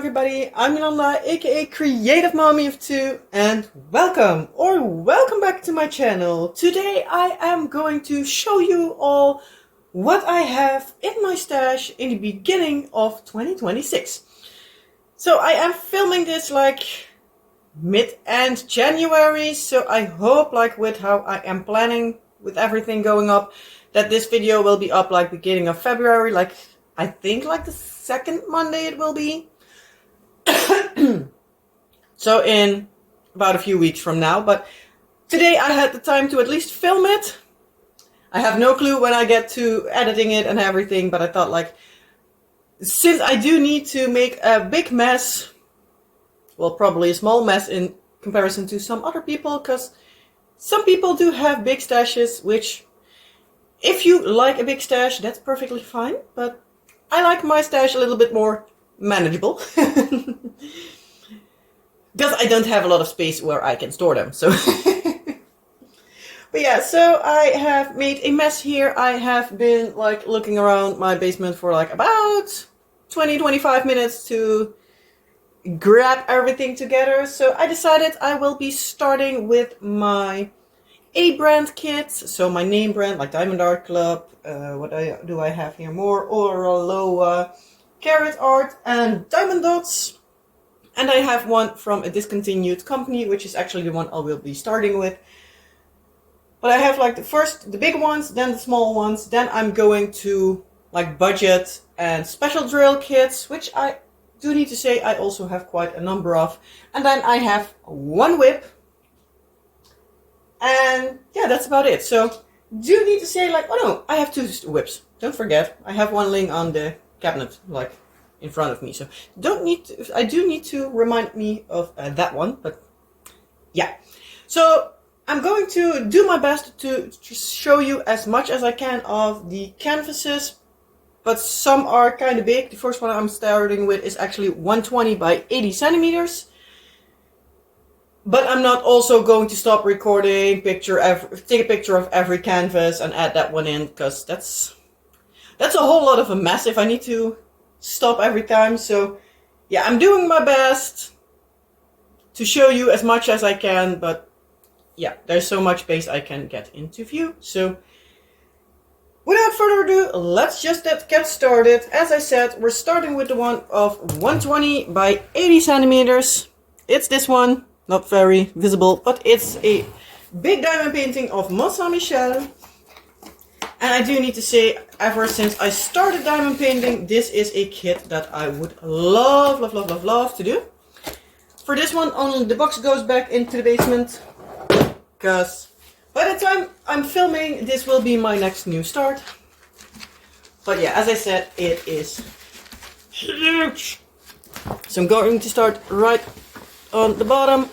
everybody, I'm Yolanda, aka Creative Mommy of Two, and welcome back to my channel. Today I am going to show you all what I have in my stash in the beginning of 2026. So I am filming this like mid-end January, so I hope with how I am planning with everything going up, that this video will be up beginning of February, I think the second Monday it will be. So in about a few weeks from now, but today I had the time to at least film it. I have no clue when I get to editing it and everything, but I thought since I do need to make a big mess, well, probably a small mess in comparison to some other people, because some people do have big stashes, which if you like a big stash, that's perfectly fine, but I like my stash a little bit more manageable. Because I don't have a lot of space where I can store them, so. But yeah, so I have made a mess here. I have been looking around my basement for about 20-25 minutes to grab everything together. So I decided I will be starting with my A-brand kits. So my name brand, like Diamond Art Club. Do I have here more? Oraloa, Carrot Art, and Diamond Dots. And I have one from a discontinued company, which is actually the one I will be starting with. But I have the big ones, then the small ones. Then I'm going to budget and special drill kits, which I do need to say I also have quite a number of. And then I have one whip. And yeah, that's about it. So do need to say oh no, I have two whips. Don't forget, I have one laying on the cabinet in front of me. So I do need to remind me of that one, but yeah. So I'm going to do my best to show you as much as I can of the canvases, but some are kind of big. The first one I'm starting with is actually 120 by 80 centimeters. But I'm not also going to stop recording, take a picture of every canvas and add that one in, because that's a whole lot of a mess if I need to stop every time. So yeah, I'm doing my best to show you as much as I can, but yeah, there's so much space I can get into view. So without further ado, let's just get started. As I said, we're starting with the one of 120 by 80 centimeters. It's this one, not very visible, but it's a big diamond painting of Mont Saint-Michel. And I do need to say, ever since I started diamond painting, this is a kit that I would love to do. For this one, only the box goes back into the basement, because by the time I'm filming, this will be my next new start. But yeah, as I said, it is huge. So I'm going to start right on the bottom,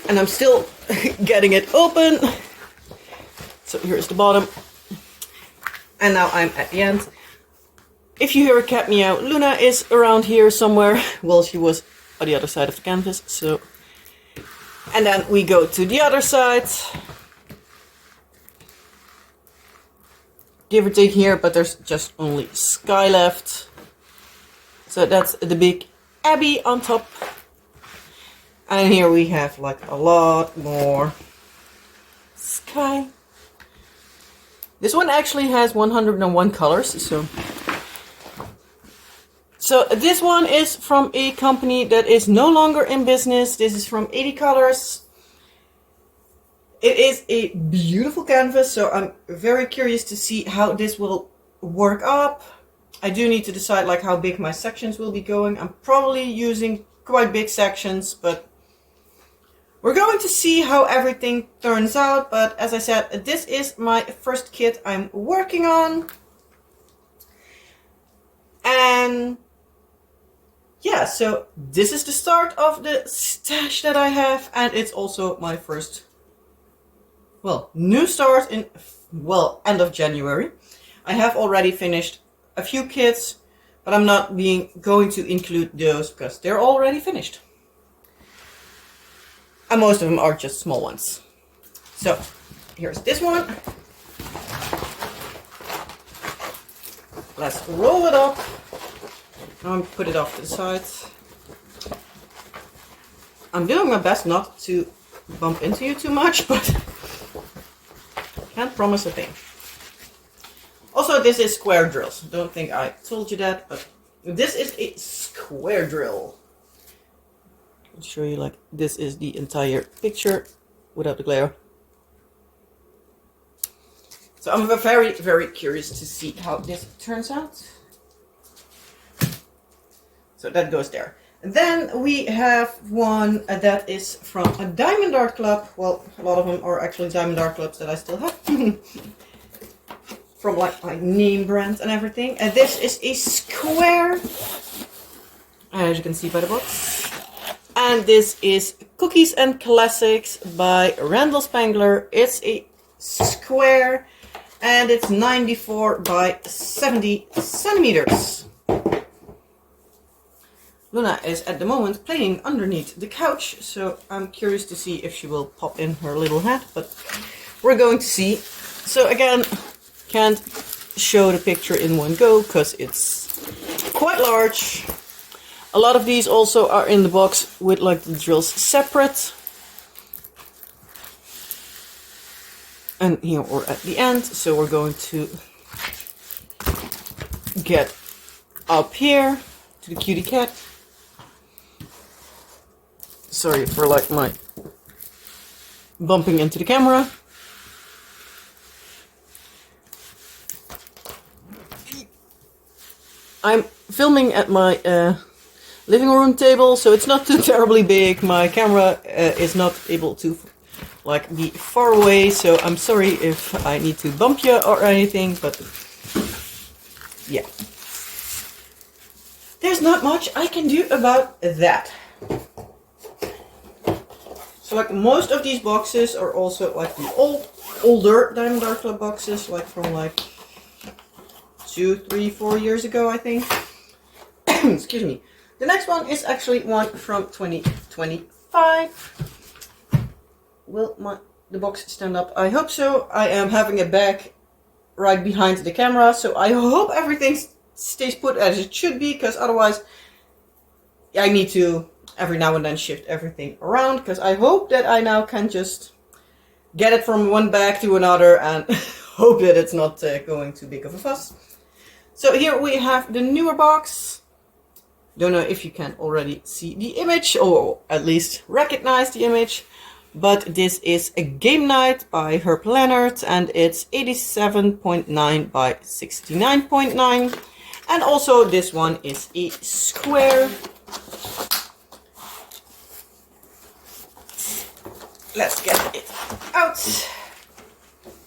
and I'm still getting it open. So here's the bottom, and now I'm at the end. If you hear a cat meow, Luna is around here somewhere. Well, she was on the other side of the canvas, so. And then we go to the other side. Give or take here, but there's just only sky left. So that's the big Abbey on top. And here we have a lot more sky. This one actually has 101 colors, so this one is from a company that is no longer in business. This is from 80 Colors. It is a beautiful canvas, so I'm very curious to see how this will work up. I do need to decide how big my sections will be going. I'm probably using quite big sections, but we're going to see how everything turns out. But as I said, this is my first kit I'm working on. And yeah, so this is the start of the stash that I have. And it's also my first, new start in, end of January. I have already finished a few kits, but I'm not going to include those because they're already finished. And most of them are just small ones. So here's this one. Let's roll it up. Now I'm put it off to the side. I'm doing my best not to bump into you too much, but can't promise a thing. Also, this is square drills. Don't think I told you that, but this is a square drill. I'll show you, like, this is the entire picture without the glare. So I'm very, very curious to see how this turns out. So that goes there. And then we have one that is from a Diamond Art Club. Well, a lot of them are actually Diamond Art Clubs that I still have. From like my name brand and everything. And this is a square, as you can see by the box. And this is Cookies and Classics by Randall Spangler. It's a square and it's 94 by 70 centimeters. Luna is at the moment playing underneath the couch, so I'm curious to see if she will pop in her little hat, but we're going to see. So again, can't show the picture in one go because it's quite large. A lot of these also are in the box with like the drills separate. And here we're at the end, so we're going to get up here to the cutie cat. Sorry for like my bumping into the camera. I'm filming at my living room table, so it's not too terribly big. My camera is not able to like be far away, so I'm sorry if I need to bump you or anything, but yeah. There's not much I can do about that. So like most of these boxes are also like the older Diamond Art Club boxes, like from like 2, 3, 4 years ago, I think. Excuse me. The next one is actually one from 2025. Will the box stand up? I hope so. I am having a bag right behind the camera, so I hope everything stays put as it should be, because otherwise I need to every now and then shift everything around, because I hope that I now can just get it from one bag to another and hope that it's not going too big of a fuss. So here we have the newer box. Don't know if you can already see the image or at least recognize the image, but this is a Game Night by Herb Leonard and it's 87.9 by 69.9. And also this one is a square. Let's get it out.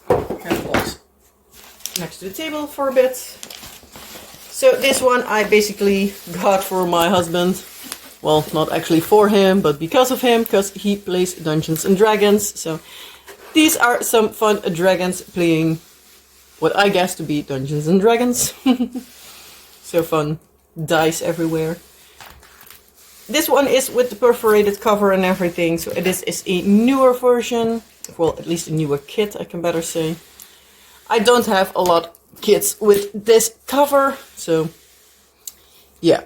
Have the box next to the table for a bit. So this one I basically got for my husband. Well, not actually for him, but because of him, because he plays Dungeons and Dragons. So these are some fun dragons playing what I guess to be Dungeons and Dragons. So fun. Dice everywhere. This one is with the perforated cover and everything. So this is a newer version. Well, at least a newer kit, I can better say. I don't have a lot of kits with this cover. So, yeah.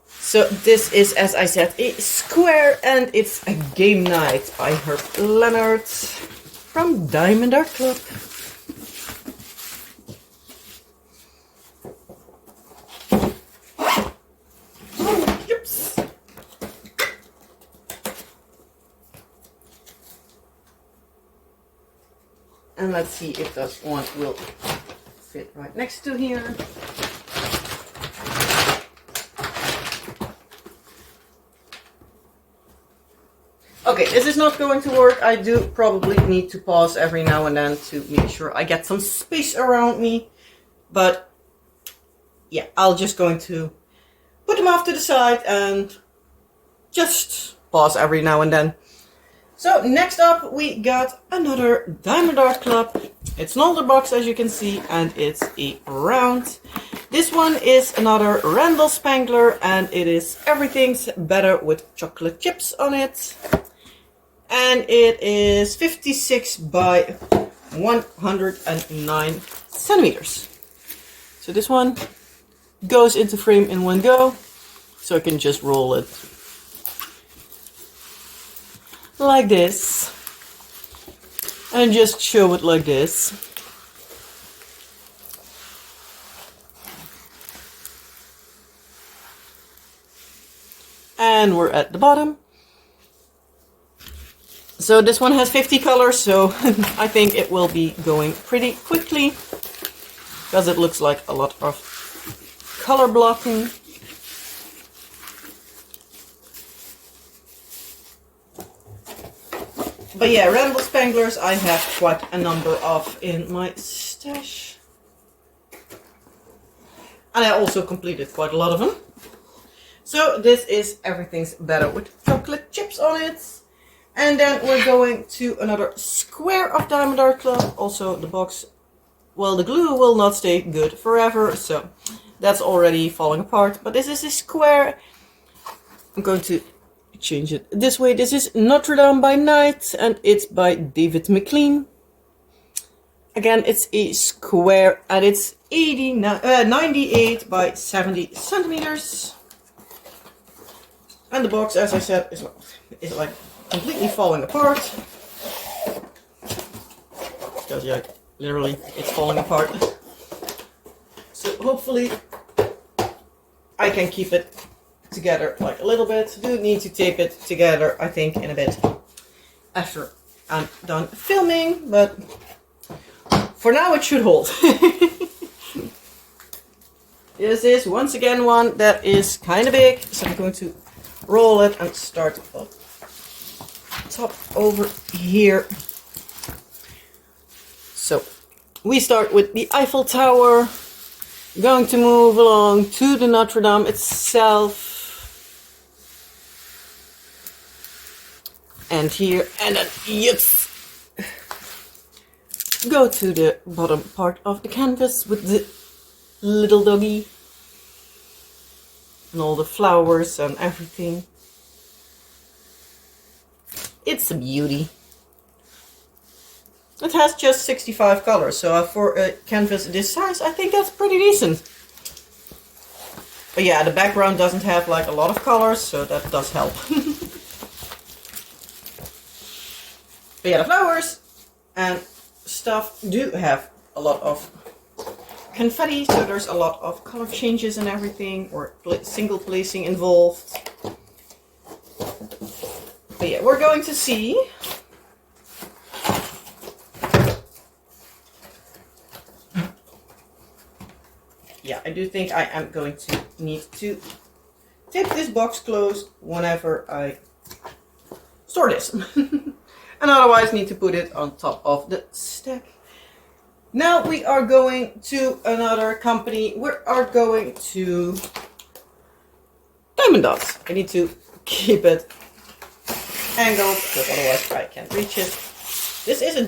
So this is, as I said, a square, and it's a Game Night by Herb Leonard from Diamond Art Club. Oops. And let's see if that one will fit right next to here. Okay, this is not going to work. I do probably need to pause every now and then to make sure I get some space around me. But yeah, I'll just going to put them off to the side and just pause every now and then. So next up we got another Diamond Art Club. It's an older box, as you can see, and it's a round. This one is another Randall Spangler, and it is Everything's Better with Chocolate Chips on it. And it is 56 by 109 centimeters. So So this one goes into frame in one go, so I can just roll it like this and just show it like this. And we're at the bottom. So this one has 50 colors, so I think it will be going pretty quickly because it looks like a lot of color blocking. But yeah, Randall Spanglers I have quite a number of in my stash. And I also completed quite a lot of them. So this is Everything's Better with chocolate chips on it. And then we're going to another square of Diamond Art Club. Also the box, well, the glue will not stay good forever, so that's already falling apart. But this is a square. I'm going to change it this way. This is Notre Dame by Night, and it's by David McLean. Again, it's a square, and it's 98 by 70 centimeters. And the box, as I said, is like completely falling apart. Because yeah, literally, it's falling apart. So hopefully, I can keep it together like a little bit. Do need to tape it together, I think, in a bit after I'm done filming, but for now it should hold. This is once again one that is kind of big, so I'm going to roll it and start up top over here. So we start with the Eiffel Tower, going to move along to the Notre Dame itself. And here, and then yes, go to the bottom part of the canvas with the little doggy and all the flowers and everything. It's a beauty. It has just 65 colors, so for a canvas this size, I think that's pretty decent. But yeah, the background doesn't have like a lot of colors, so that does help. But yeah, the flowers and stuff do have a lot of confetti, so there's a lot of color changes and everything, or single placing involved. But yeah, we're going to see yeah, I do think I am going to need to tape this box closed whenever I store this. And otherwise need to put it on top of the stack. Now we are going to another company. We are going to Diamond Dots. I need to keep it angled because otherwise I can't reach it. This is a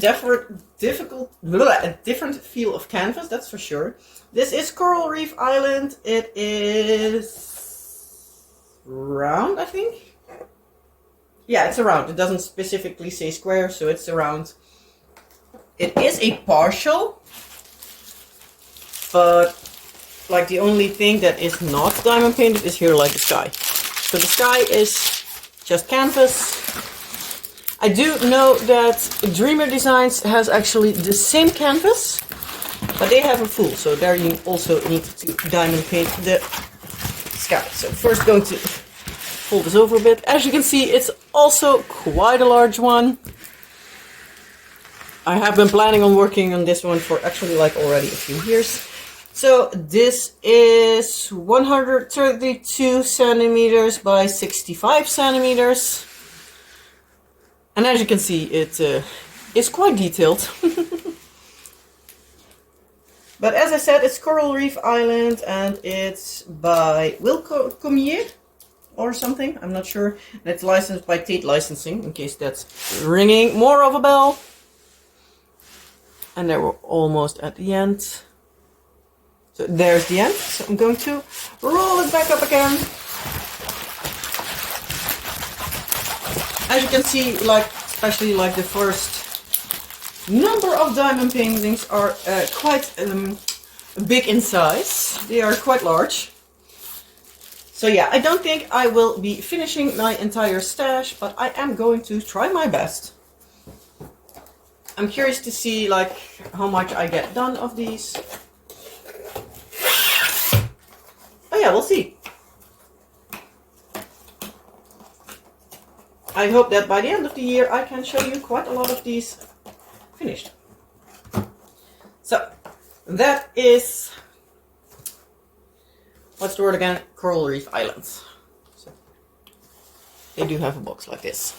different feel of canvas, that's for sure. This is Coral Reef Island. It is round, I think. Yeah, it's a round. It doesn't specifically say square, so it's a round. It is a partial, but like the only thing that is not diamond painted is here, like the sky. So the sky is just canvas. I do know that Dreamer Designs has actually the same canvas, but they have a full, so there you also need to diamond paint the sky. So first going to fold this over a bit. As you can see, it's also quite a large one. I have been planning on working on this one for actually like already a few years. So this is 132 centimeters by 65 centimeters. And as you can see, it is quite detailed. But as I said, it's Coral Reef Island and it's by Wilco Comier or something, I'm not sure. And it's licensed by Tate Licensing, in case that's ringing more of a bell. And then we're almost at the end. So there's the end. So I'm going to roll it back up again. As you can see, like especially like the first number of diamond paintings are quite big in size. They are quite large. So yeah, I don't think I will be finishing my entire stash, but I am going to try my best. I'm curious to see like how much I get done of these. Oh yeah, we'll see. I hope that by the end of the year I can show you quite a lot of these finished. So that is, what's the word again? Coral Reef Islands. So they do have a box like this.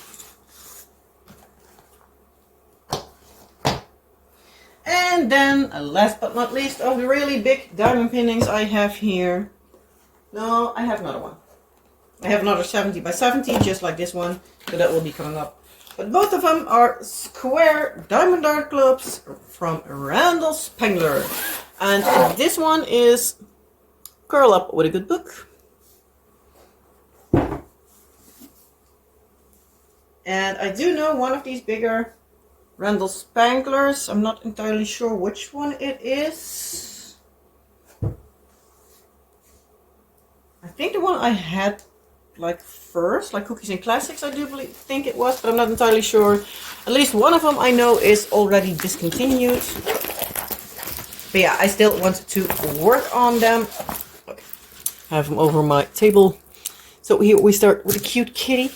And then, last but not least, of the really big diamond paintings I have here. No, I have another one. I have another 70 by 70, just like this one, so that will be coming up. But both of them are square diamond art globes from Randall Spangler. And this one is Curl Up with a Good Book. And I do know one of these bigger Randall Spanglers. I'm not entirely sure which one it is. I think the one I had like first, like Cookies and Classics, I do think it was, but I'm not entirely sure. At least one of them I know is already discontinued. But yeah, I still want to work on them. Okay. Have them over my table. So here we start with a cute kitty.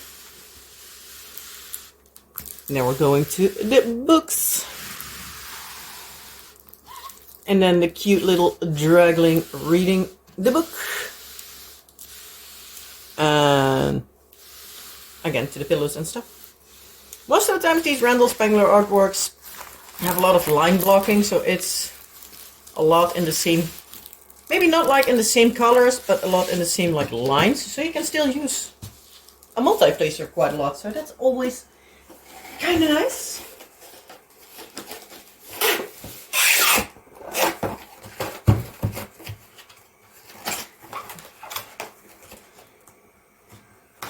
Now we're going to the books. And then the cute little dragling reading the book. And again to the pillows and stuff. Most of the time these Randall Spangler artworks have a lot of line blocking, so it's a lot in the same, maybe not like in the same colors, but a lot in the same like lines, so you can still use a multi-placer quite a lot, so that's always kind of nice.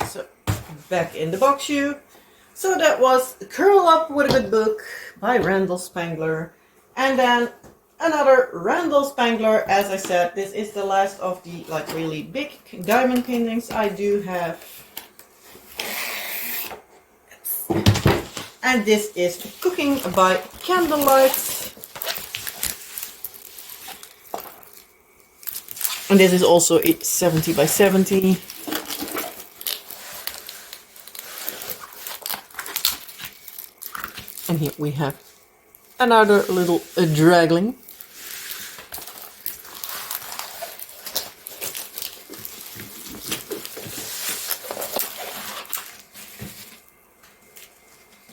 So back in the box shoe. So that was Curl Up with a Good Book by Randall Spangler. And then another Randall Spangler. As I said, this is the last of the like really big diamond paintings I do have. And this is Cooking by Candlelight. And this is also a 70 by 70. And here we have another little dragling.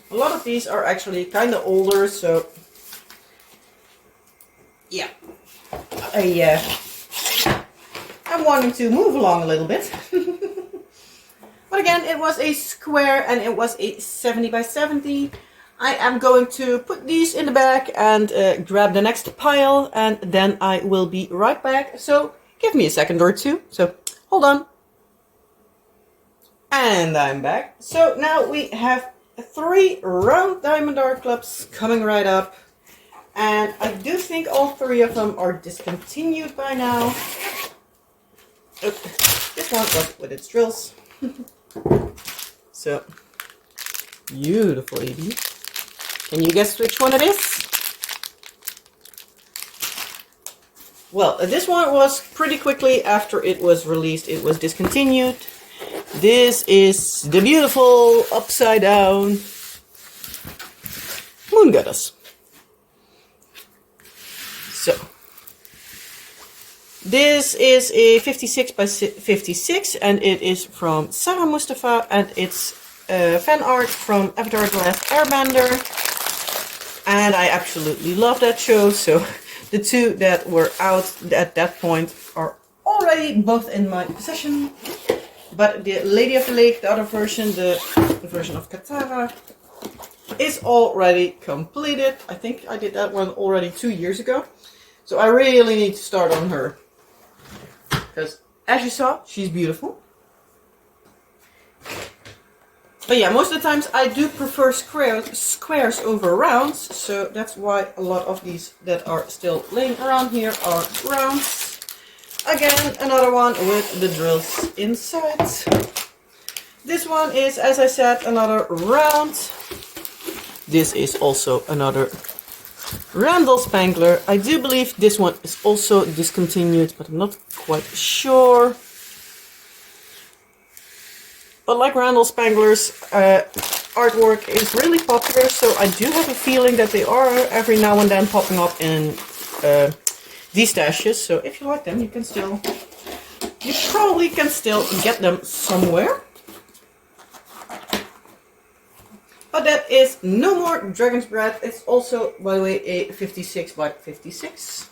A lot of these are actually kind of older, so yeah, I'm wanting to move along a little bit. But again, it was a square and it was a 70 by 70. I am going to put these in the bag and grab the next pile, and then I will be right back. So give me a second or two. So hold on. And I'm back. So now we have 3 round diamond art clubs coming right up. And I do think all 3 of them are discontinued by now. Oh, this one was with its drills. So, beautiful, Edie. Can you guess which one it is? Well, this one was pretty quickly after it was released. It was discontinued. This is the beautiful upside down Moon Goddess. So, this is a 56 by 56 and it is from Sarah Mustafa, and it's fan art from Avatar: The Last Airbender. And I absolutely love that show, so the 2 that were out at that point are already both in my possession. But the Lady of the Lake, the other version, the version of Katara, is already completed. I think I did that one already 2 years ago. So I really need to start on her. Because, as you saw, she's beautiful. But yeah, most of the times I do prefer squares over rounds, so that's why a lot of these that are still laying around here are rounds. Again, another one with the drills inside. This one is, as I said, another round. This is also another Randall Spangler. I do believe this one is also discontinued, but I'm not quite sure. But like Randall Spangler's artwork is really popular, so I do have a feeling that they are every now and then popping up in these stashes. So if you like them, you probably can still get them somewhere. But that is no more Dragon's Breath. It's also, by the way, a 56 by 56.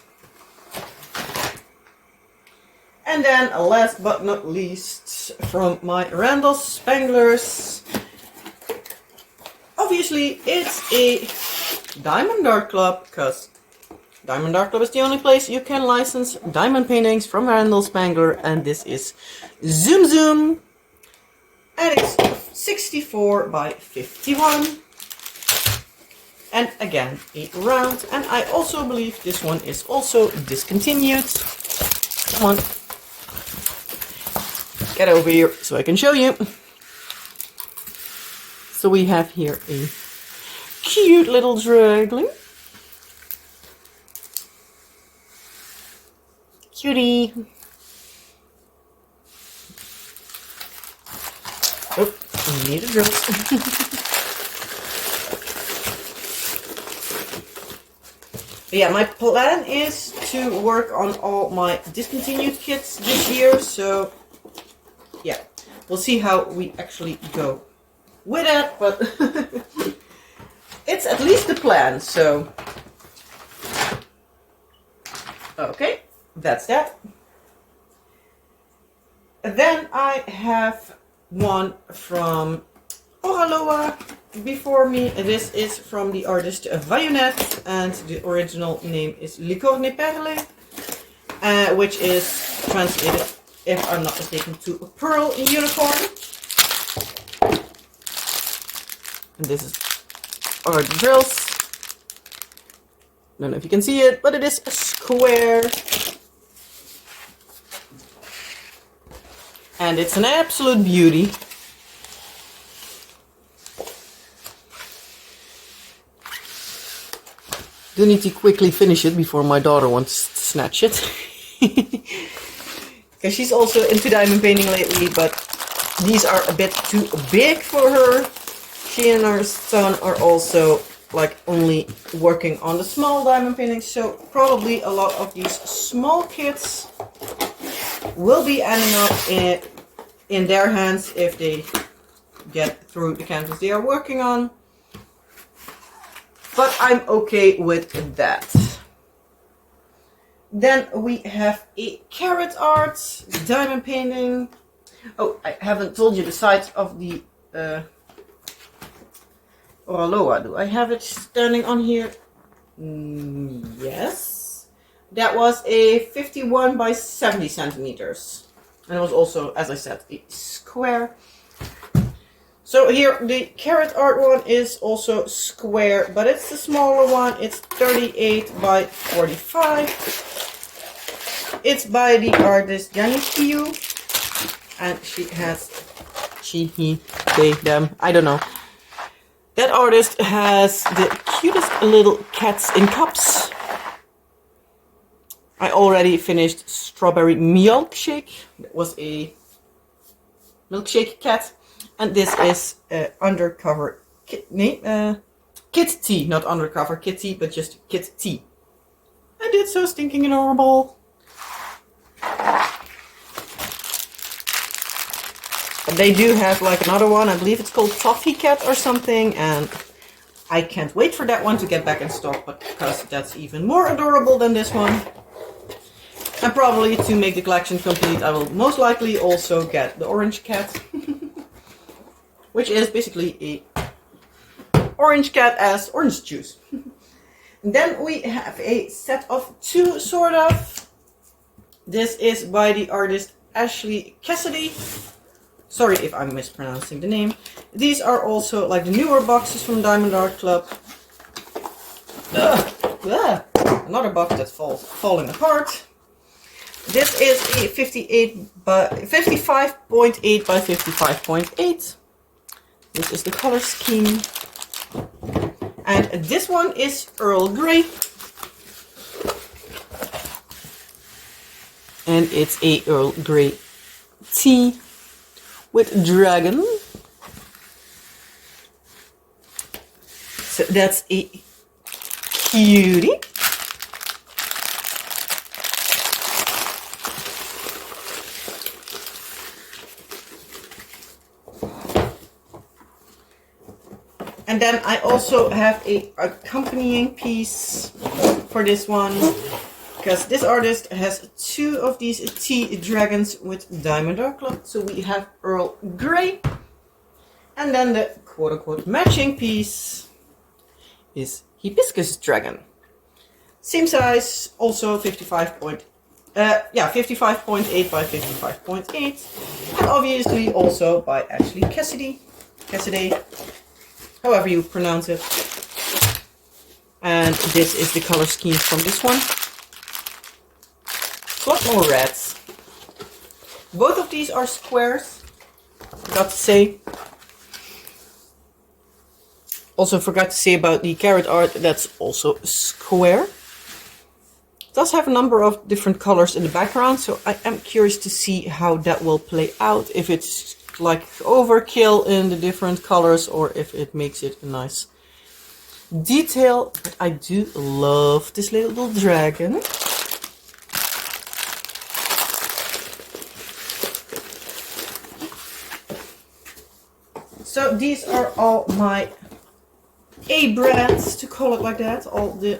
And then, last but not least, from my Randall Spanglers, obviously it's a Diamond Art Club, because Diamond Art Club is the only place you can license diamond paintings from Randall Spangler, and this is Zoom Zoom, and it's 64 by 51. And again, a round, and I also believe this one is also discontinued. Come on. Get over here so I can show you. So we have here a cute little dragling. Cutie. Oh, I need a drill. Yeah, my plan is to work on all my discontinued kits this year, so yeah, we'll see how we actually go with that, but it's at least the plan, so okay, that's that. And then I have one from Oraloa before me. This is from the artist Vionette, and the original name is Licorne Perle, which is translated, if I'm not mistaken, to a pearl unicorn. And this is our drills. Don't know if you can see it, but it is a square. And it's an absolute beauty. Do need to quickly finish it before my daughter wants to snatch it. Because she's also into diamond painting lately, but these are a bit too big for her. She and her son are also like only working on the small diamond paintings, so probably a lot of these small kits will be ending up in their hands if they get through the canvas they are working on. But I'm okay with that. Then we have a carrot art diamond painting. Oh, I haven't told you the size of the Oraloa. Do I have it standing on here? Yes. That was a 51 by 70 centimeters. And it was also, as I said, a square. So here, the carrot art one is also square, but it's the smaller one. It's 38 by 45. It's by the artist Yannikiu, and she has, she, he, they, them, I don't know. That artist has the cutest little cats in cups. I already finished Strawberry Milkshake. That was a milkshake cat. And this is undercover Kit Tea, not undercover Kitty, but just Kit Tea. And it's so stinking adorable. But they do have like another one, I believe it's called Toffee Cat or something, and I can't wait for that one to get back in stock, but because that's even more adorable than this one. And probably to make the collection complete, I will most likely also get the orange cat. Which is basically a orange cat as orange juice. And then we have a set of two, sort of. This is by the artist Ashley Cassidy. Sorry if I'm mispronouncing the name. These are also like the newer boxes from Diamond Art Club. Another box that's falling apart. This is a 55.8 by 55.8. This is the color scheme. And this one is Earl Grey. And it's a Earl Grey tea with dragon. So that's a cutie. And then I also have a accompanying piece for this one, because this artist has two of these tea dragons with Diamond Art Club. So we have Earl Grey, and then the quote-unquote matching piece is Hibiscus Dragon. Same size, also 55.8 by 55.8, and obviously also by Ashley Cassidy, however you pronounce it. And this is the color scheme from this one. A lot more reds. Both of these are squares, forgot to say. Also forgot to say about the carrot art, that's also square. It does have a number of different colors in the background, so I am curious to see how that will play out. If it's like overkill in the different colors, or if it makes it a nice detail. But I do love this little dragon. So these are all my A brands, to call it like that. All the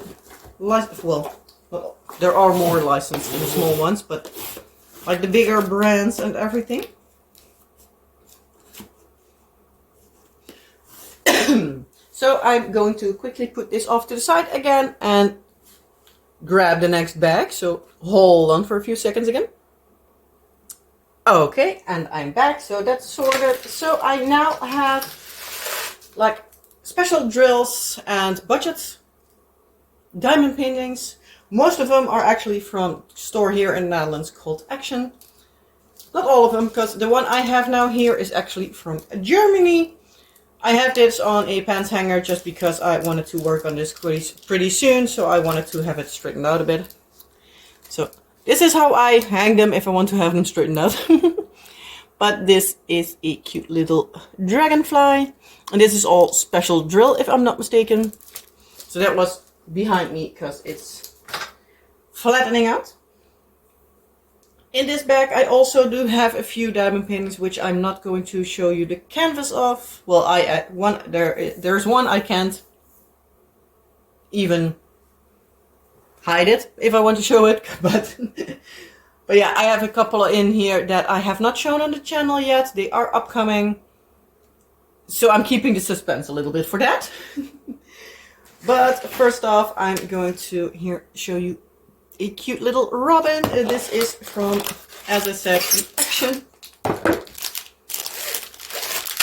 well, there are more licensed than the small ones, but like the bigger brands and everything. So I'm going to quickly put this off to the side again and grab the next bag. So hold on for a few seconds again. Okay, and I'm back, so that's sorted. So I now have like special drills and budget diamond paintings. Most of them are actually from a store here in the Netherlands called Action. Not all of them, because the one I have now here is actually from Germany. I have this on a pants hanger just because I wanted to work on this pretty soon, so I wanted to have it straightened out a bit. So this is how I hang them if I want to have them straightened out. But this is a cute little dragonfly. And this is all special drill, if I'm not mistaken. So that was behind me because it's flattening out. In this bag I also do have a few diamond paintings which I'm not going to show you the canvas of. Well, there's one I can't even hide it if I want to show it, but yeah, I have a couple in here that I have not shown on the channel yet. They are upcoming, so I'm keeping the suspense a little bit for that. But first off, I'm going to here show you a cute little robin. This is from, as I said, Action.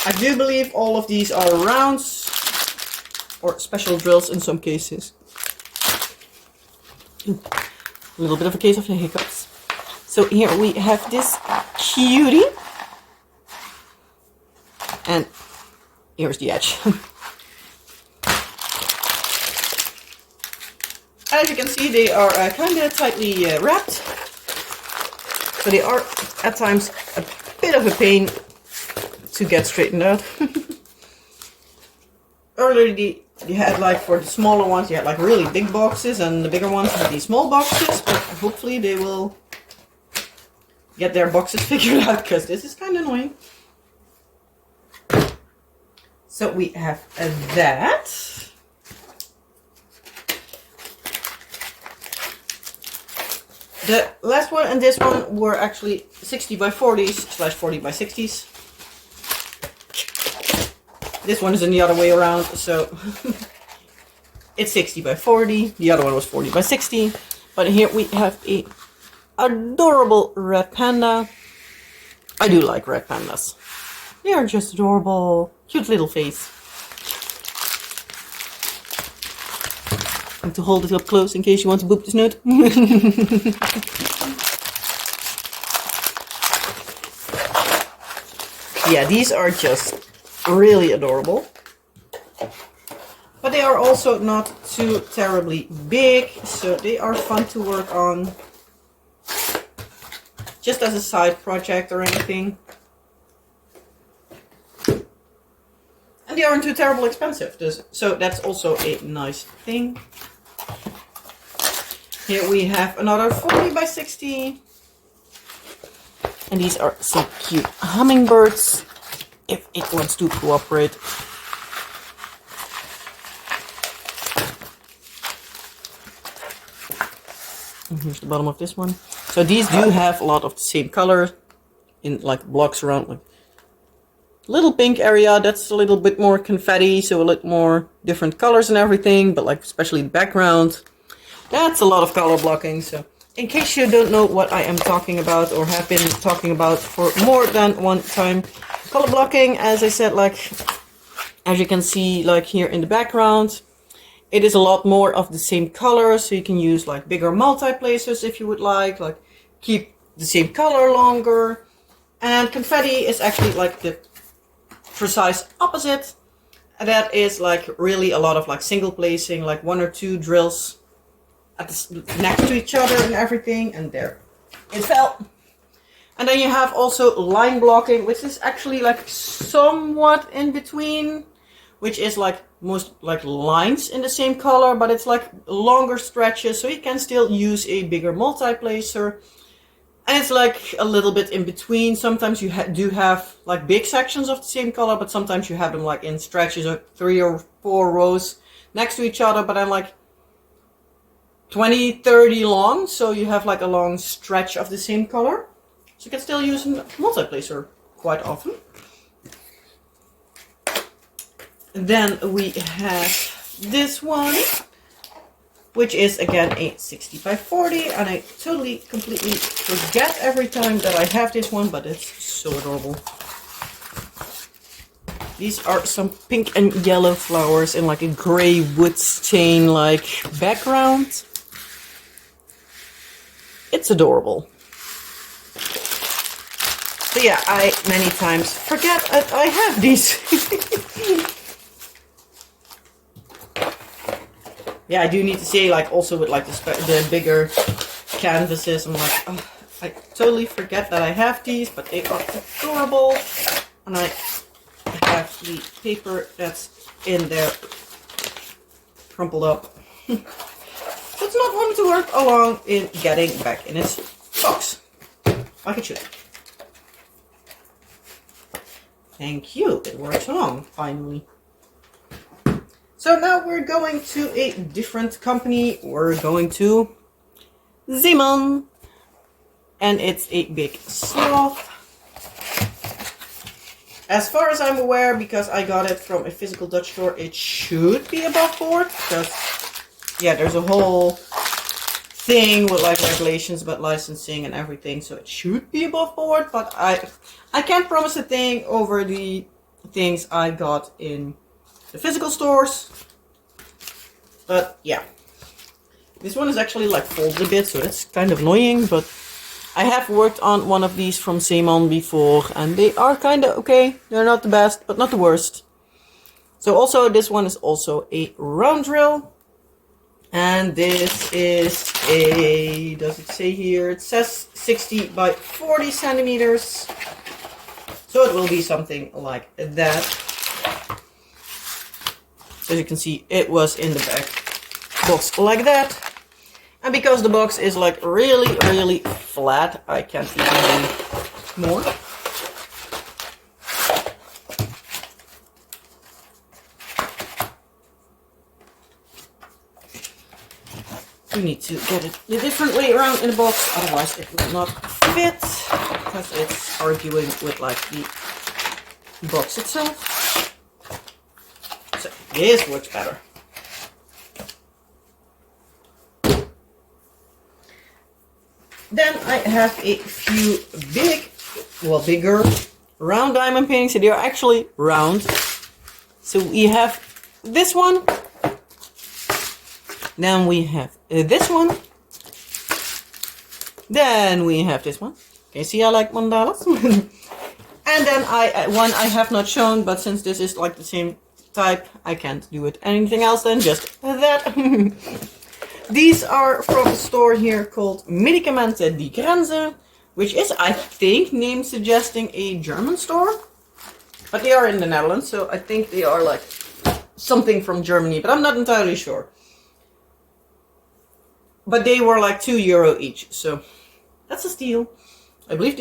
I do believe all of these are rounds or special drills in some cases. A little bit of a case of the hiccups. So here we have this cutie. And here's the edge. As you can see, they are kind of tightly wrapped. So they are at times a bit of a pain to get straightened out. Earlier you had like for the smaller ones, you had like really big boxes, and the bigger ones had these small boxes, but hopefully they will get their boxes figured out, because this is kind of annoying. So we have that. The last one and this one were actually 60 by 40s / 40 by 60s. This one is in the other way around, so it's 60 by 40. The other one was 40 by 60. But here we have a adorable red panda. I do like red pandas. They are just adorable. Cute little face. I have to hold it up close in case you want to boop this note. Yeah, these are just really adorable. But they are also not too terribly big, so they are fun to work on. Just as a side project or anything. And they aren't too terribly expensive, so that's also a nice thing. Here we have another 40 by 60. And these are some cute hummingbirds, if it wants to cooperate. And here's the bottom of this one. So these do have a lot of the same color in like blocks around. Like little pink area, that's a little bit more confetti, so a little more different colors and everything, but like especially the background. That's a lot of color blocking, so in case you don't know what I am talking about or have been talking about for more than one time, color blocking, as I said, like as you can see like here in the background, it is a lot more of the same color, so you can use like bigger multi-placers if you would like keep the same color longer. And confetti is actually like the precise opposite. And that is like really a lot of like single placing, like 1 or 2 drills at next to each other and everything, and there it fell. And then you have also line blocking, which is actually like somewhat in between, which is like most like lines in the same color, but it's like longer stretches, so you can still use a bigger multi-placer. And it's like a little bit in between. Sometimes you do have like big sections of the same color, but sometimes you have them like in stretches of 3 or 4 rows next to each other, but then like 20, 30 long, so you have like a long stretch of the same color. So you can still use a multi-placer quite often. Then we have this one, which is again a 60 by 40, and I totally, completely forget every time that I have this one, but it's so adorable. These are some pink and yellow flowers in like a gray wood stain like background. It's adorable. So yeah, I many times forget that I have these. Yeah, I do need to say, like, also with like the bigger canvases, I'm like, oh, I totally forget that I have these, but they are adorable. And I have the paper that's in there crumpled up. So it's not one to work along in getting back in its box, like it should. Thank you, it works along, finally. So now we're going to a different company. We're going to Zeeman. And it's a big sloth. As far as I'm aware, because I got it from a physical Dutch store, it should be above board. Because, yeah, there's a whole thing with like regulations about licensing and everything. So it should be above board. But I can't promise a thing over the things I got in the physical stores. But yeah, this one is actually like folded a bit, so that's kind of annoying, but I have worked on one of these from Zeeman before, and they are kind of okay. They're not the best, but not the worst. So also, this one is also a round drill, and this is a, does it say here? It says 60 by 40 centimeters. So it will be something like that. As you can see, it was in the back box like that. And because the box is like really, really flat, I can't even do more. You need to get it a different way around in the box, otherwise it will not fit, because it's arguing with like the box itself. So this works better. Then I have a few big well, bigger round diamond paintings. So they are actually round. So we have this one. Then we have this one. Then we have this one. Okay, see, I like mandalas. And then one I have not shown, but since this is like the same type, I can't do it anything else than just that. These are from a store here called Medicamente die Grenze, which is, I think, name suggesting a German store. But they are in the Netherlands, so I think they are like something from Germany, but I'm not entirely sure. But they were like €2 each, so that's a steal. I believe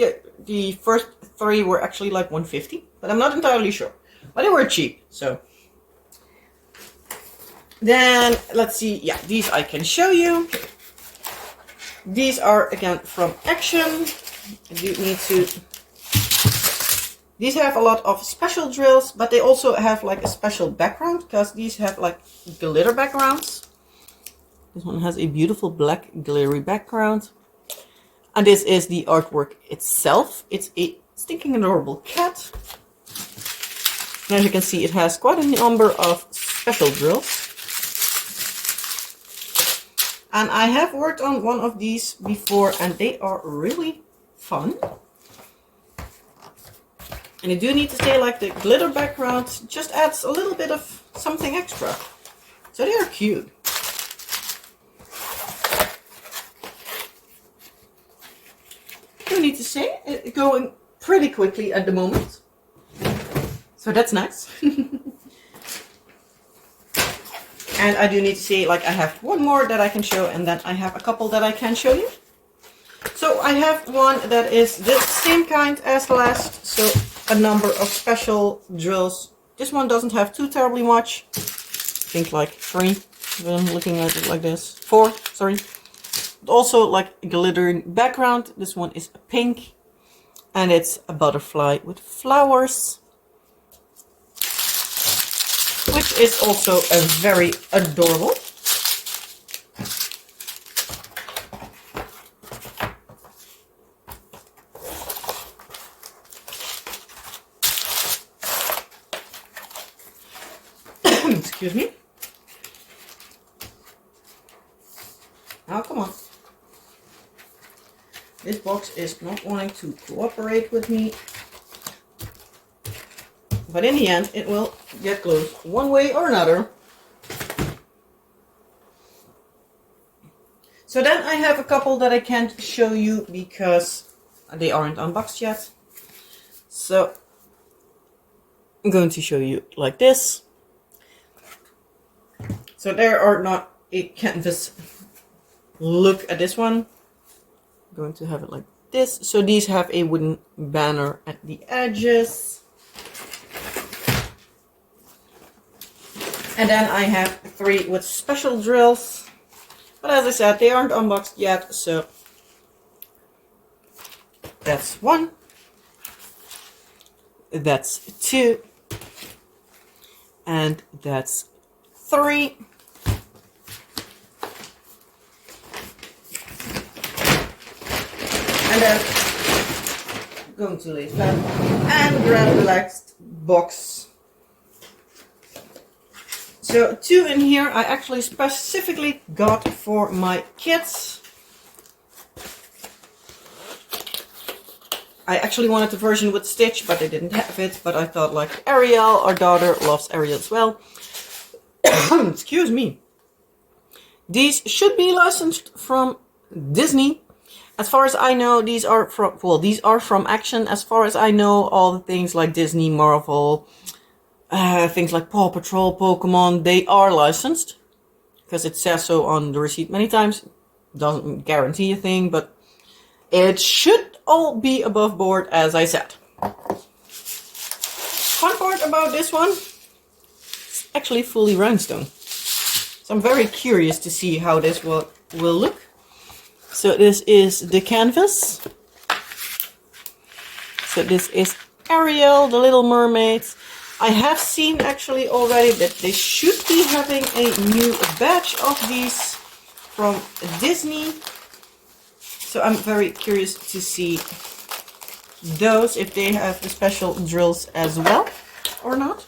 the first 3 were actually like 150, but I'm not entirely sure. But they were cheap, so. Then, let's see, yeah, these I can show you. These are, again, from Action. You need to... These have a lot of special drills, but they also have like a special background, because these have like glitter backgrounds. This one has a beautiful black glittery background. And this is the artwork itself. It's a stinking adorable cat. And as you can see, it has quite a number of special drills. And I have worked on one of these before, and they are really fun. And you do need to say, like, the glitter background just adds a little bit of something extra. So they are cute. You need to say, it's going pretty quickly at the moment. So that's nice. And I do need to say, like, I have one more that I can show, and then I have a couple that I can show you. So I have one that is the same kind as last, so a number of special drills. This one doesn't have too terribly much. I think like 3, when I'm looking at it like this. 4, sorry. But also like a glittering background. This one is pink, and it's a butterfly with flowers, which is also a very adorable. Excuse me. Now, come on. This box is not wanting to cooperate with me. But in the end, it will get closed one way or another. So then I have a couple that I can't show you because they aren't unboxed yet. So I'm going to show you like this. So there are not a canvas look at this one. I'm going to have it like this. So these have a wooden banner at the edges. And then I have 3 with special drills. But as I said, they aren't unboxed yet, so that's 1. That's 2. And that's 3. And then I'm going to lay flat and grab the last box. So 2 in here I actually specifically got for my kids. I actually wanted the version with Stitch, but they didn't have it. But I thought, like, Ariel, our daughter, loves Ariel as well. Excuse me. These should be licensed from Disney. As far as I know, these are from, well, these are from Action. As far as I know, all the things like Disney, Marvel, things like Paw Patrol, Pokemon, they are licensed. Because it says so on the receipt many times. Doesn't guarantee a thing, but it should all be above board, as I said. Fun part about this one, it's actually fully rhinestone. So I'm very curious to see how this will look. So this is the canvas. So this is Ariel, the Little Mermaid. I have seen actually already that they should be having a new batch of these from Disney. So I'm very curious to see those if they have the special drills as well or not.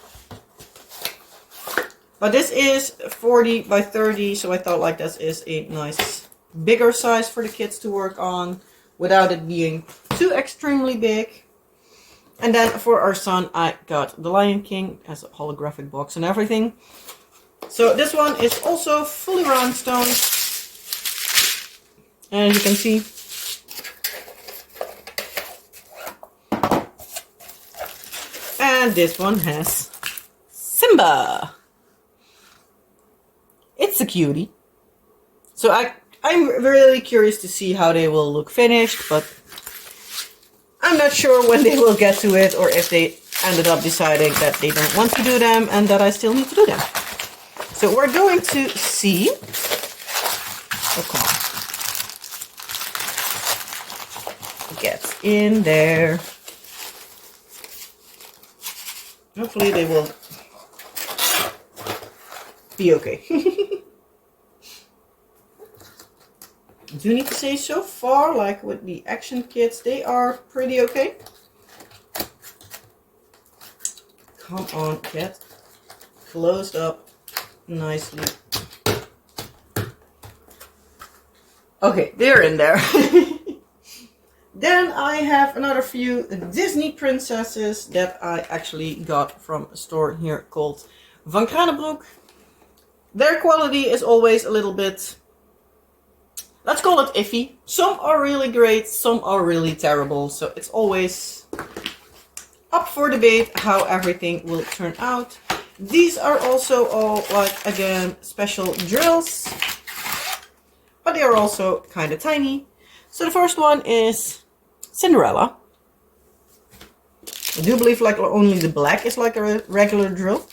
But this is 40 by 30, so I thought like this is a nice bigger size for the kids to work on without it being too extremely big. And then for our son, I got the Lion King as a holographic box and everything. So this one is also fully rhinestone. And as you can see, and this one has Simba. It's a cutie. So I'm really curious to see how they will look finished, but I'm not sure when they will get to it or if they ended up deciding that they don't want to do them and that I still need to do them. So we're going to see. Oh, come on. Get in there. Hopefully they will be okay. Do need to say so far, like with the action kits, they are pretty okay. Come on, cat. Closed up nicely. Okay, they're in there. Then I have another few Disney princesses that I actually got from a store here called Van Kranenbroek. Their quality is always a little bit, let's call it iffy. Some are really great, some are really terrible. So it's always up for debate how everything will turn out. These are also all, like, again, special drills. But they are also kind of tiny. So the first one is Cinderella. I do believe like only the black is like a regular drill.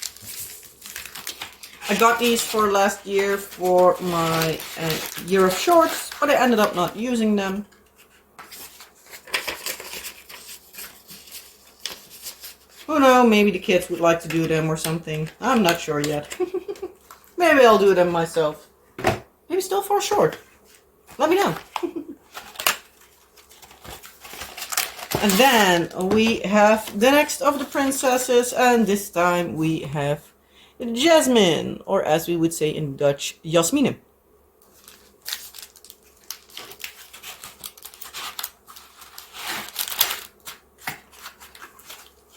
I got these for last year for my year of shorts, but I ended up not using them. Who knows, maybe the kids would like to do them or something. I'm not sure yet. Maybe I'll do them myself. Maybe still for a short. Let me know. And then we have the next of the princesses, and this time we have Jasmine, or as we would say in Dutch, Jasmine.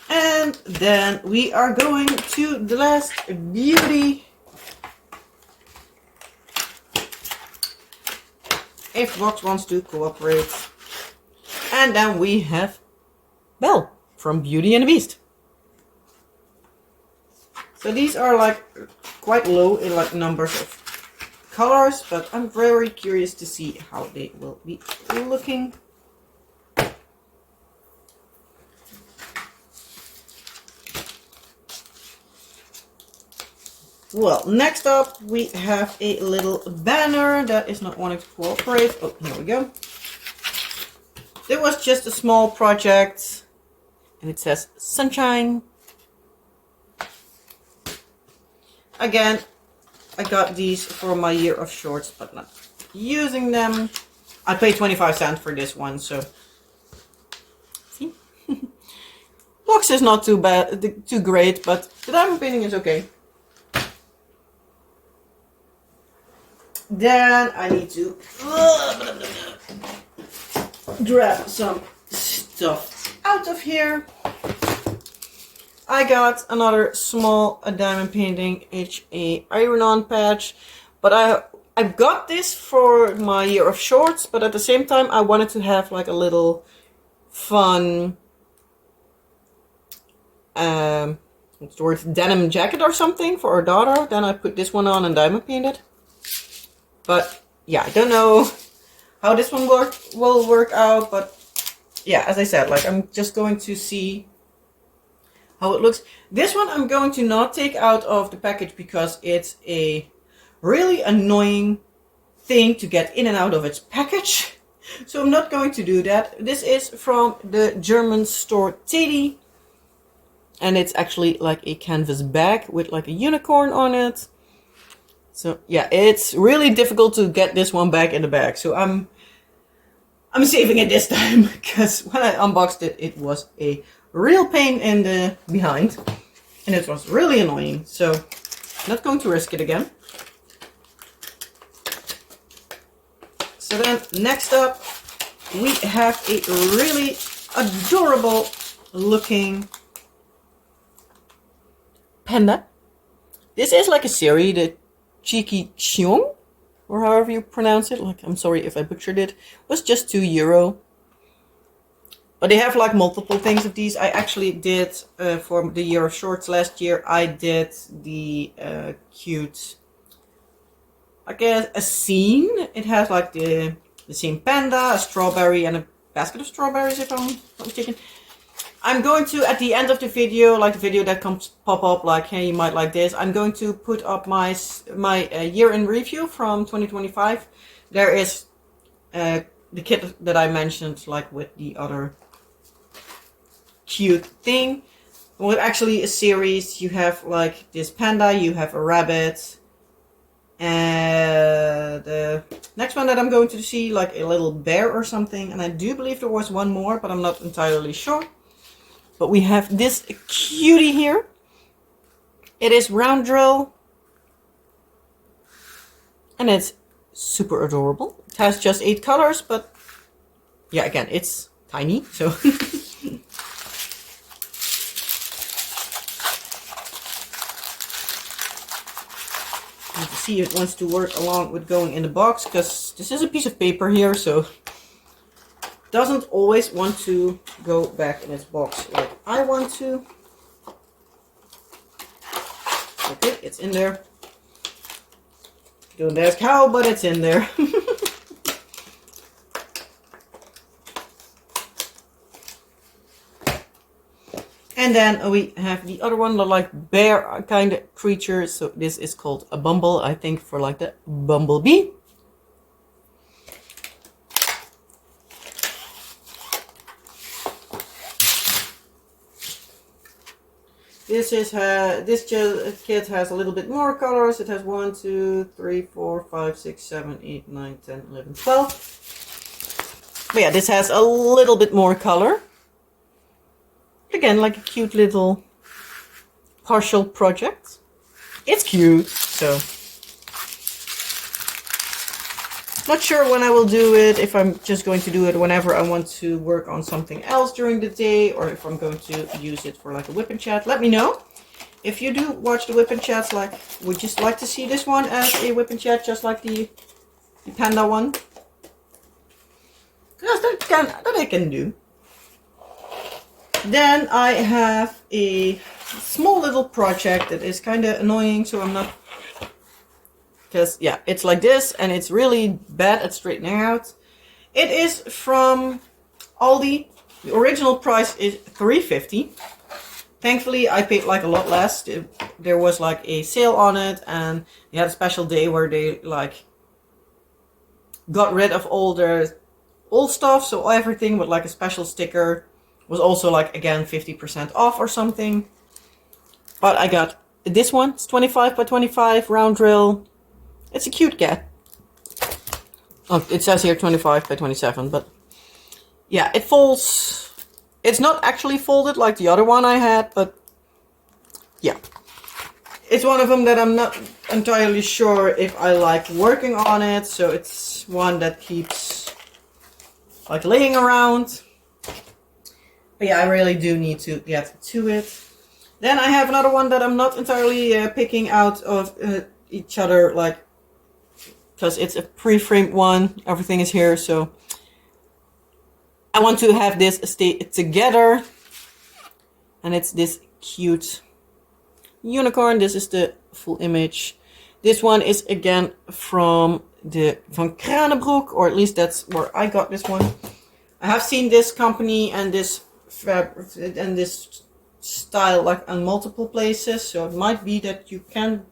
And then we are going to the last beauty. If Vox wants to cooperate. And then we have Belle from Beauty and the Beast. So these are like quite low in like numbers of colors, but I'm very curious to see how they will be looking. Well, next up we have a little banner that is not wanting to cooperate. Oh, here we go. It was just a small project, and it says Sunshine. Again, I got these for my year of shorts, but not using them. I paid 25 cents for this one, so see. Box is not too bad, too great, but the diamond painting is okay. Then I need to grab some stuff out of here. I got another small diamond painting. It's a iron-on patch, but I got this for my year of shorts, but at the same time I wanted to have like a little fun what's the word, denim jacket or something for our daughter. Then I put this one on and diamond painted. But yeah, I don't know how this one will work out, but yeah, as I said, like I'm just going to see how it looks. This one I'm going to not take out of the package because it's a really annoying thing to get in and out of its package. So I'm not going to do that. This is from the German store Teddy. And it's actually like a canvas bag with like a unicorn on it. So yeah, it's really difficult to get this one back in the bag. So I'm I'm saving it this time because when I unboxed it, it was a real pain in the behind. And it was really annoying. So, not going to risk it again. So then, next up, we have a really adorable looking panda. This is like a series, the Cheeky Cheong, or however you pronounce it. Like, I'm sorry if I butchered it. It was just €2. But they have like multiple things of these. I actually did, for the year of shorts last year, I did the cute, I guess, a scene. It has like the same panda, a strawberry, and a basket of strawberries, if I'm not mistaken. I'm going to, at the end of the video, like the video that comes pop up, like, hey, you might like this, I'm going to put up my year in review from 2025. There is the kit that I mentioned, like with the other cute thing. Well, actually a series. You have like this panda, you have a rabbit, and the next one that I'm going to see, like a little bear or something. And I do believe there was one more, but I'm not entirely sure. But we have this cutie here. It is Randall, and it's super adorable. It has just 8 colors, but yeah, again, it's tiny, so. You can see it wants to work along with going in the box, because this is a piece of paper here, so doesn't always want to go back in its box like I want to. Okay, it's in there. Don't ask how, but it's in there. And then we have the other one, the like bear kind of creature. So this is called a bumble, I think, for like the bumblebee. This kit has a little bit more colors. It has 1, 2, 3, 4, 5, 6, 7, 8, 9, 10, 11, 12. But yeah, this has a little bit more color. Again, like a cute little partial project. It's cute, so. Not sure when I will do it, if I'm just going to do it whenever I want to work on something else during the day, or if I'm going to use it for like a whip and chat. Let me know. If you do watch the whip and chats, like, would you just like to see this one as a whip and chat, just like the panda one? Because that I can do. Then I have a small little project that is kind of annoying, so I'm not. Because, yeah, it's like this, and it's really bad at straightening out. It is from Aldi. The original price is $3.50. Thankfully, I paid like a lot less. There was like a sale on it, and they had a special day where they like got rid of all their old stuff. So everything with like a special sticker was also like, again, 50% off or something. But I got this one. It's 25 by 25 round drill. It's a cute cat. Oh, it says here 25 by 27, but yeah, it folds. It's not actually folded like the other one I had, but yeah. It's one of them that I'm not entirely sure if I like working on it, so it's one that keeps like laying around. But yeah, I really do need to get to it. Then I have another one that I'm not entirely picking out of each other, like, because it's a pre-framed one. Everything is here, so I want to have this stay together. And it's this cute unicorn. This is the full image. This one is again from the Van Kranenbroek, or at least that's where I got this one. I have seen this company and this fabric and this style like on multiple places, so it might be that you can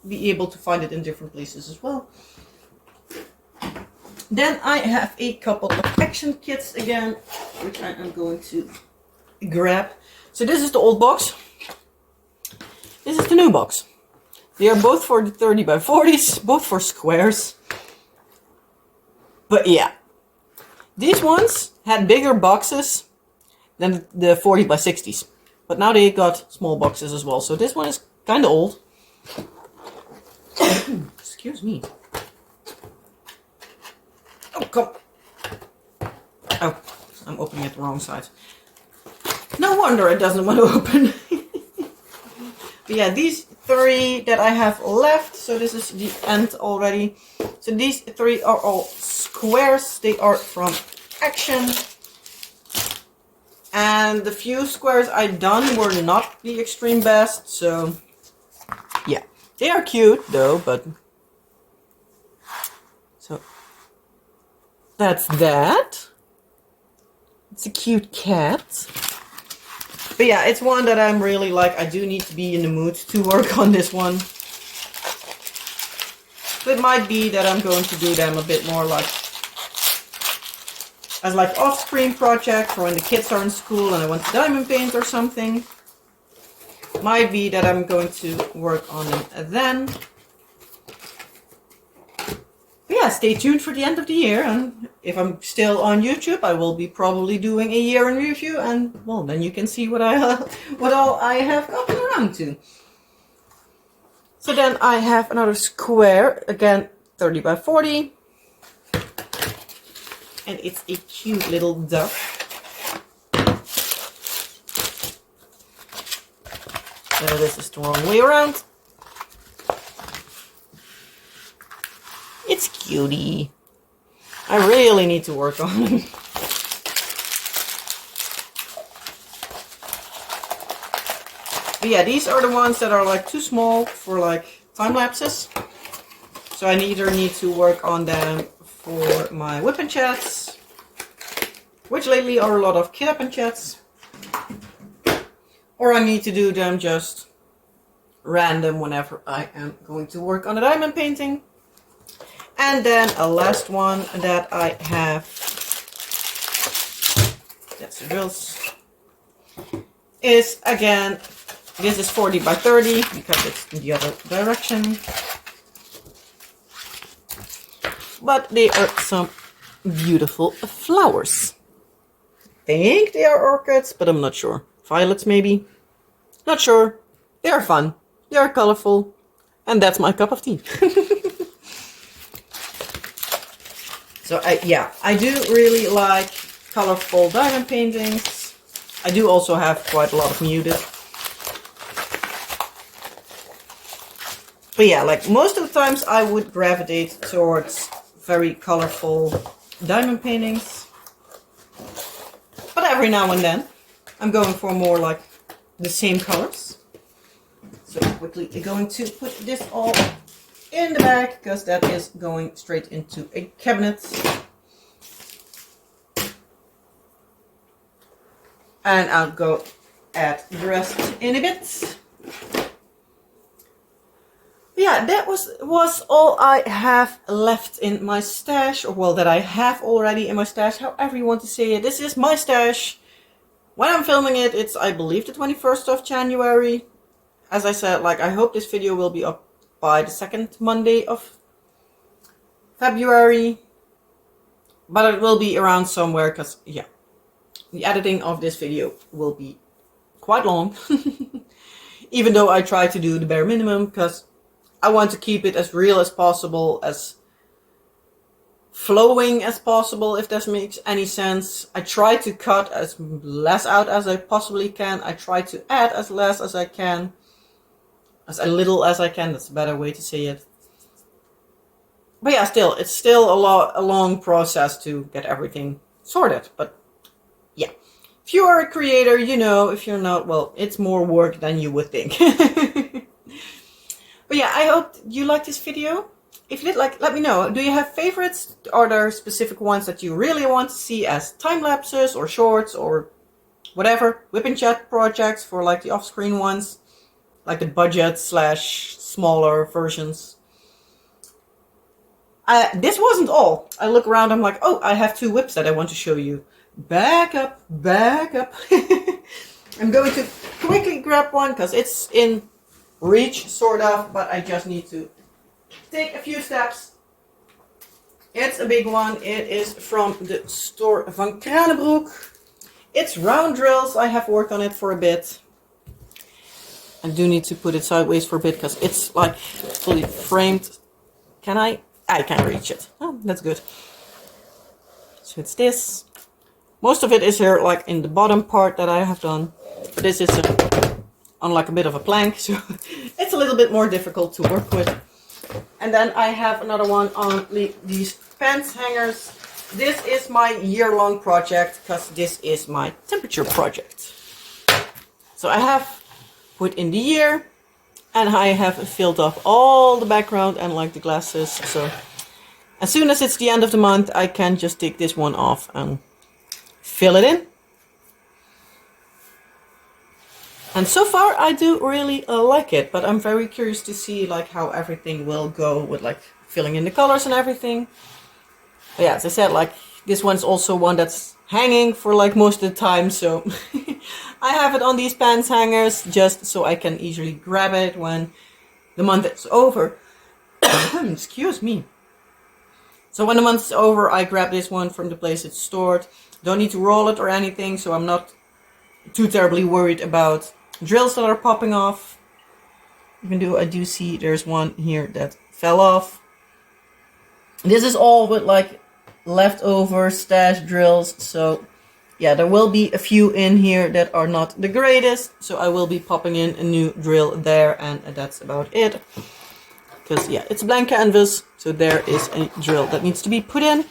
be able to find it in different places as well. Then I have a couple of action kits again, which I am going to grab. So this is the old box. This is the new box. They are both for the 30 by 40s, both for squares. But yeah, These ones had bigger boxes than the 40 by 60s. But now they got small boxes as well. So this one is kind of old. Excuse me. Oh, come. Oh, I'm opening it the wrong side. No wonder it doesn't want to open. But yeah, these 3 that I have left. So this is the end already. So these 3 are all squares. They are from Action. And the few squares I done were not the extreme best. So yeah, they are cute though, but so that's that. It's a cute cat. But yeah, it's one that I'm really like, I do need to be in the mood to work on this one. So it might be that I'm going to do them a bit more like as like off-screen project for when the kids are in school and I want to diamond paint or something. Might be that I'm going to work on them then. But yeah, stay tuned for the end of the year, and if I'm still on YouTube, I will be probably doing a year in review, and well, then you can see what all I have gotten around to. So then I have another square, again 30 by 40. And it's a cute little duck. So this is the wrong way around. It's cutie. I really need to work on him. But yeah, these are the ones that are like too small for like time lapses. So I either need to work on them for my whip and chats, which lately are a lot of kit up and chats, or I need to do them just random whenever I am going to work on a diamond painting. And then a last one that I have, that's the drills, is again, this is 40 by 30 because it's in the other direction. But they are some beautiful flowers. I think they are orchids, but I'm not sure. Violets maybe? Not sure. They are fun. They are colorful. And that's my cup of tea. So I do really like colorful diamond paintings. I do also have quite a lot of muted. But yeah, like most of the times I would gravitate towards very colorful diamond paintings. But every now and then I'm going for more like the same colors. So quickly I'm going to put this all in the bag because that is going straight into a cabinet. And I'll go add the rest in a bit. Yeah, that was all I have left in my stash, or well, that I have already in my stash, however you want to say it. This is my stash. When I'm filming it, it's, I believe, the 21st of January. As I said, like, I hope this video will be up by the second Monday of February. But it will be around somewhere, because, yeah, the editing of this video will be quite long. Even though I try to do the bare minimum, because I want to keep it as real as possible, as flowing as possible, if that makes any sense. I try to cut as less out as I possibly can. I try to add as less as I can. As little as I can, that's a better way to say it. But yeah, still, it's still a long process to get everything sorted. But yeah, if you are a creator, you know. If you're not, well, it's more work than you would think. But yeah, I hope you liked this video. If you did, like, let me know. Do you have favorites? Are there specific ones that you really want to see as time lapses or shorts or whatever? Whip and chat projects for like the off-screen ones, like the budget / smaller versions. This wasn't all. I look around, I'm like, oh, I have 2 whips that I want to show you. Back up, back up. I'm going to quickly grab one because it's in reach, sort of, but I just need to take a few steps. It's a big one. It is from the store Van Kranenbroek. It's round drills. I have worked on it for a bit. I do need to put it sideways for a bit because it's like fully framed. Can I? I can't reach it. Oh, that's good. So it's this. Most of it is here like in the bottom part that I have done. But this is on like a bit of a plank, so it's a little bit more difficult to work with. And then I have another one on these pants hangers. This is my year-long project because this is my temperature project. So I have put in the year and I have filled up all the background and like the glasses. So as soon as it's the end of the month, I can just take this one off and fill it in. And so far I do really like it, but I'm very curious to see like how everything will go with like filling in the colors and everything. But yeah, as I said, like this one's also one that's hanging for like most of the time, so I have it on these pants hangers just so I can easily grab it when the month is over. Excuse me. So when the month is over, I grab this one from the place it's stored. Don't need to roll it or anything, so I'm not too terribly worried about drills that are popping off. Even though I do see there's one here that fell off. This is all with like leftover stash drills, so yeah, there will be a few in here that are not the greatest, so I will be popping in a new drill there, and that's about it. Because yeah, it's blank canvas, so there is a drill that needs to be put in.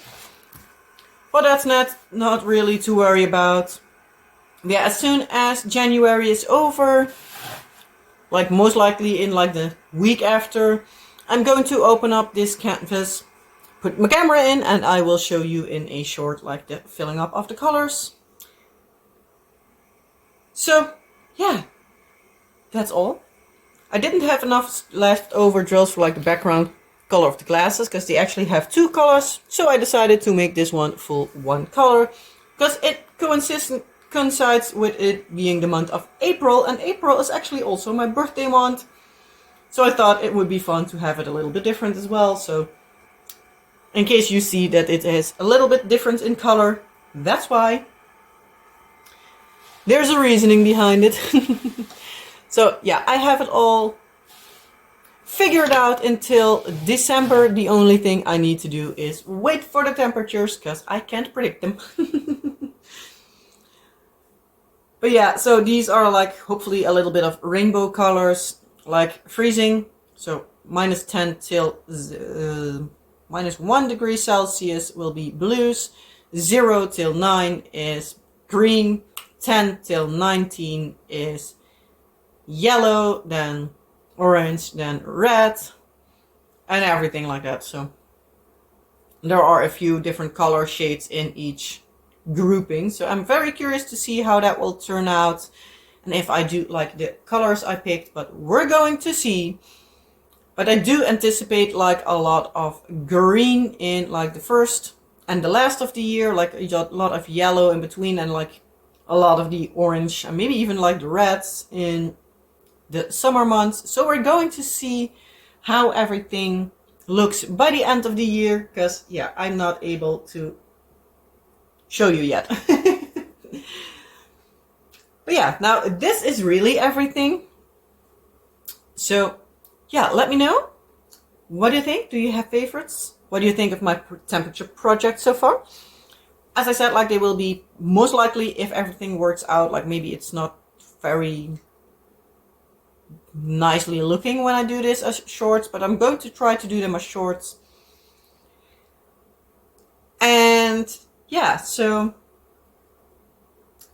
But that's not really to worry about. Yeah, as soon as January is over, like most likely in like the week after, I'm going to open up this canvas, put my camera in, and I will show you in a short like the filling up of the colors. So yeah, that's all. I didn't have enough leftover drills for like the background color of the glasses because they actually have two colors, so I decided to make this one full one color because it coincides with it being the month of April, and April is actually also my birthday month, so I thought it would be fun to have it a little bit different as well. So in case you see that it is a little bit different in color, that's why. There's a reasoning behind it. So yeah, I have it all figured out until December. The only thing I need to do is wait for the temperatures because I can't predict them. But yeah, so these are like hopefully a little bit of rainbow colors, like freezing. So -10 till -1 degree Celsius will be blues, 0 till 9 is green, 10 till 19 is yellow, then orange, then red, and everything like that. So there are a few different color shades in each grouping, so I'm very curious to see how that will turn out and if I do like the colors I picked, but we're going to see. But I do anticipate like a lot of green in like the first and the last of the year, like a lot of yellow in between, and like a lot of the orange and maybe even like the reds in the summer months. So we're going to see how everything looks by the end of the year, because yeah, I'm not able to show you yet. But yeah, now this is really everything. So yeah, let me know. What do you think? Do you have favorites? What do you think of my temperature project so far? As I said, like they will be most likely, if everything works out, like maybe it's not very nicely looking when I do this as shorts, but I'm going to try to do them as shorts. And yeah, so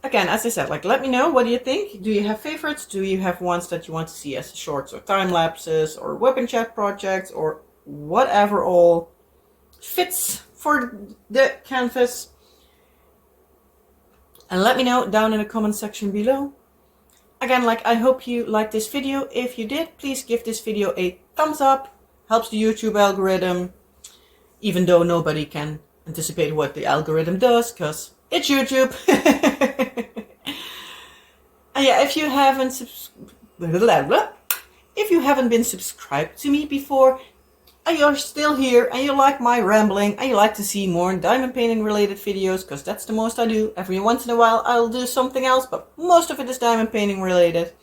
again, as I said, like let me know, what do you think? Do you have favorites? Do you have ones that you want to see as shorts or time lapses or weapon chat projects or whatever all fits for the canvas? And let me know down in the comment section below. Again, like I hope you liked this video. If you did, please give this video a thumbs up. Helps the YouTube algorithm, even though nobody can anticipate what the algorithm does, because it's YouTube. And yeah, if you haven't been subscribed to me before, and you're still here and you like my rambling and you like to see more diamond painting related videos, because that's the most I do. Every once in a while I'll do something else, but most of it is diamond painting related.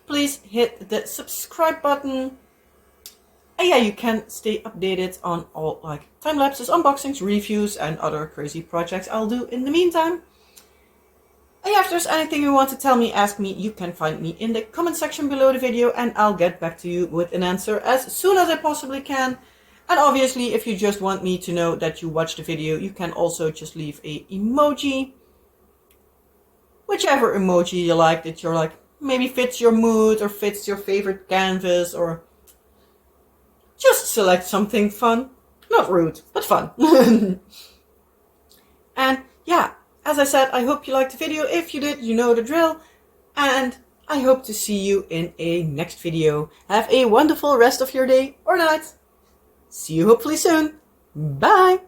Please hit the subscribe button. And yeah, you can stay updated on all like time lapses, unboxings, reviews, and other crazy projects I'll do in the meantime. And yeah, if there's anything you want to tell me, ask me, you can find me in the comment section below the video, and I'll get back to you with an answer as soon as I possibly can. And obviously, if you just want me to know that you watched the video, you can also just leave a emoji. Whichever emoji you like, that you're like, maybe fits your mood or fits your favorite canvas, or just select something fun. Not rude, but fun. And yeah, as I said, I hope you liked the video. If you did, you know the drill. And I hope to see you in a next video. Have a wonderful rest of your day or night. See you hopefully soon. Bye!